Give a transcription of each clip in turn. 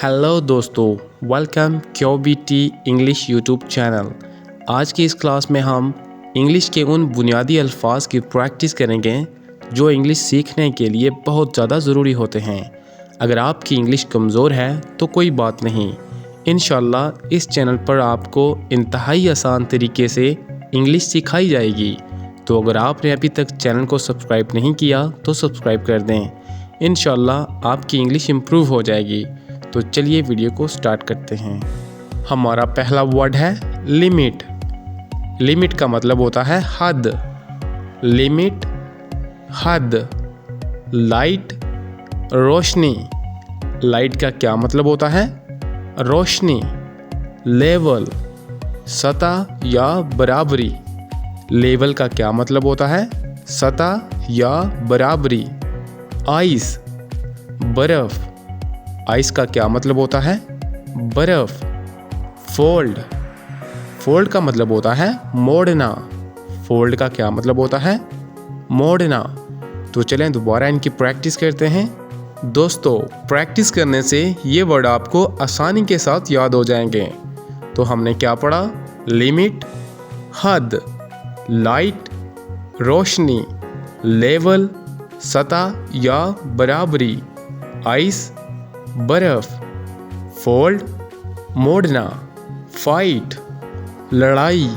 Hello दोस्तों, welcome QBT English YouTube channel. आज की इस क्लास में हम इंग्लिश के उन बुनियादी अल्फाज की प्रैक्टिस करेंगे जो इंग्लिश सीखने के लिए बहुत ज़्यादा ज़रूरी होते हैं। अगर आपकी इंग्लिश कमज़ोर है तो कोई बात नहीं, इंशाल्लाह इस चैनल पर आपको इंतहाई आसान तरीके से इंग्लिश सिखाई जाएगी। तो अगर आपने अभी तक चैनल को सब्सक्राइब नहीं किया तो सब्सक्राइब कर दें, इंशाल्लाह आपकी इंग्लिश इम्प्रूव हो जाएगी। तो चलिए वीडियो को स्टार्ट करते हैं। हमारा पहला वर्ड है लिमिट। लिमिट का मतलब होता है हद। लिमिट, हद। लाइट, रोशनी। लाइट का क्या मतलब होता है? रोशनी। लेवल, सतह या बराबरी। लेवल का क्या मतलब होता है? सतह या बराबरी। आइस, बर्फ। आइस का क्या मतलब होता है? बर्फ। फोल्ड, फोल्ड का मतलब होता है मोड़ना। फोल्ड का क्या मतलब होता है? मोड़ना। तो चलें दोबारा इनकी प्रैक्टिस करते हैं। दोस्तों, प्रैक्टिस करने से ये वर्ड आपको आसानी के साथ याद हो जाएंगे। तो हमने क्या पढ़ा? लिमिट, हद, लाइट, रोशनी, लेवल, सतह या बराबरी, आइस, बर्फ, फोल्ड, मोड़ना, फाइट, लड़ाई।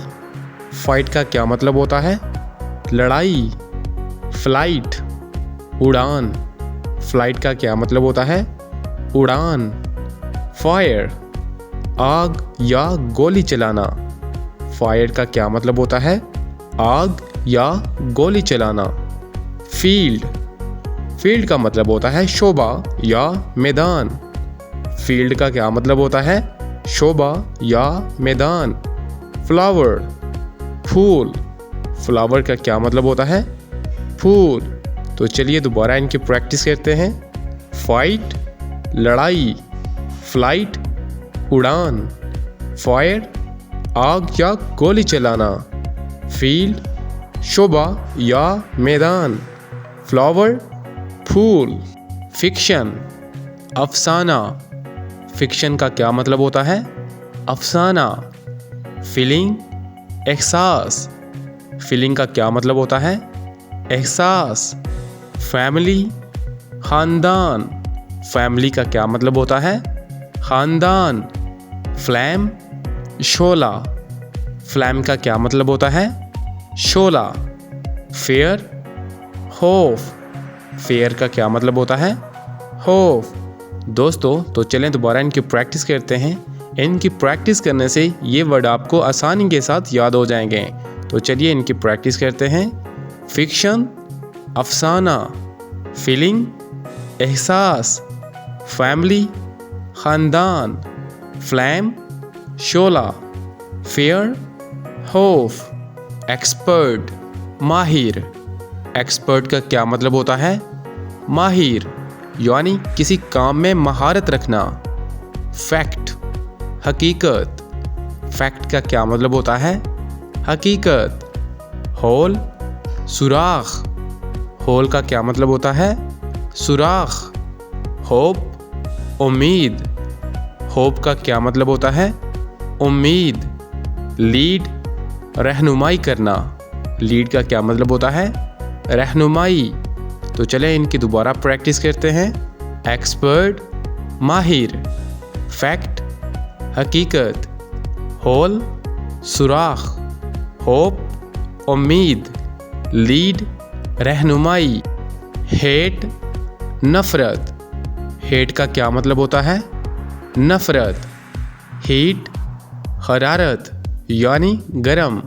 फाइट का क्या मतलब होता है? लड़ाई। फ्लाइट, उड़ान। फ्लाइट का क्या मतलब होता है? उड़ान। फायर, आग या गोली चलाना। फायर का क्या मतलब होता है? आग या गोली चलाना। फील्ड, फील्ड का मतलब होता है शोभा या मैदान। फील्ड का क्या मतलब होता है? शोभा या मैदान। फ्लावर, फूल। फ्लावर का क्या मतलब होता है? फूल। तो चलिए दोबारा इनकी प्रैक्टिस करते हैं। फाइट, लड़ाई। फ्लाइट, उड़ान। फायर, आग या गोली चलाना। फील्ड, शोभा या मैदान। फ्लावर, फूल। फिक्शन, अफसाना। फिक्शन का क्या मतलब होता है? अफसाना। फीलिंग, एहसास। फीलिंग का क्या मतलब होता है? एहसास। फैमिली, खानदान। फैमिली का क्या मतलब होता है? खानदान। फ्लैम, शोला। फ्लैम का क्या मतलब होता है? शोला। फेयर, खौफ। फेयर का क्या मतलब होता है? खौफ। दोस्तों, तो चलें दोबारा इनकी प्रैक्टिस करते हैं। इनकी प्रैक्टिस करने से ये वर्ड आपको आसानी के साथ याद हो जाएंगे। तो चलिए इनकी प्रैक्टिस करते हैं। फिक्शन, अफसाना। फीलिंग, एहसास। फैमिली, खानदान। फ्लैम, शोला। फेयर, खौफ। एक्सपर्ट, माहिर। एक्सपर्ट का क्या मतलब होता है? माहिर, यानी किसी काम में महारत रखना। फैक्ट, हकीकत। फैक्ट का क्या मतलब होता है? हकीकत। होल, सुराख। होल का क्या मतलब होता है? सुराख। होप, उम्मीद। होप का क्या मतलब होता है? उम्मीद। लीड, रहनुमाई करना। लीड का क्या मतलब होता है? रहनुमाई। तो चलें इनकी दोबारा प्रैक्टिस करते हैं। एक्सपर्ट, माहिर। फैक्ट, हकीकत। होल, सुराख। होप, उम्मीद। लीड, रहनुमाई। हेट, नफ़रत। हेट का क्या मतलब होता है? नफ़रत। हीट, हरारत यानी गरम।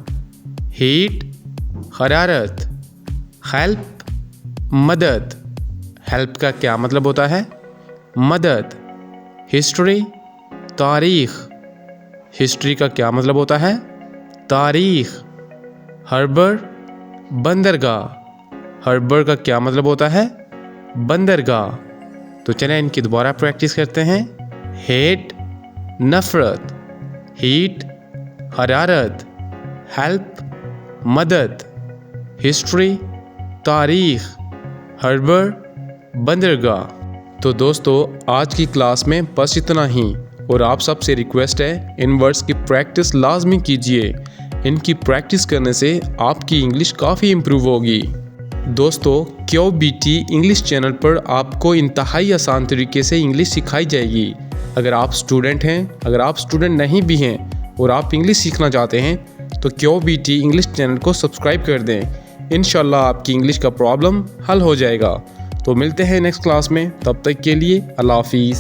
हीट, हरारत। हेल्प, मदद। हेल्प का क्या मतलब होता है? मदद। हिस्ट्री, तारीख़। हिस्ट्री का क्या मतलब होता है? तारीख़। हार्बर, बंदरगाह। हार्बर का क्या मतलब होता है? बंदरगाह। तो चलें इनकी दोबारा प्रैक्टिस करते हैं। हेट, नफ़रत। हीट, हरारत। हेल्प, मदद। हिस्ट्री, तारीख़। हार्बर, बंदरगाह। तो दोस्तों आज की क्लास में बस इतना ही, और आप सबसे रिक्वेस्ट है इन वर्ड्स की प्रैक्टिस लाजमी कीजिए। इनकी प्रैक्टिस करने से आपकी इंग्लिश काफ़ी इम्प्रूव होगी। दोस्तों QBT इंग्लिश चैनल पर आपको इंतहाई आसान तरीके से इंग्लिश सिखाई जाएगी। अगर आप स्टूडेंट हैं, अगर आप स्टूडेंट नहीं भी हैं और आप इंग्लिश सीखना चाहते हैं तो QBT इंग्लिश चैनल को सब्सक्राइब कर दें। इंशाल्लाह आपकी इंग्लिश का प्रॉब्लम हल हो जाएगा। तो मिलते हैं नेक्स्ट क्लास में, तब तक के लिए अल्लाह हाफिज़।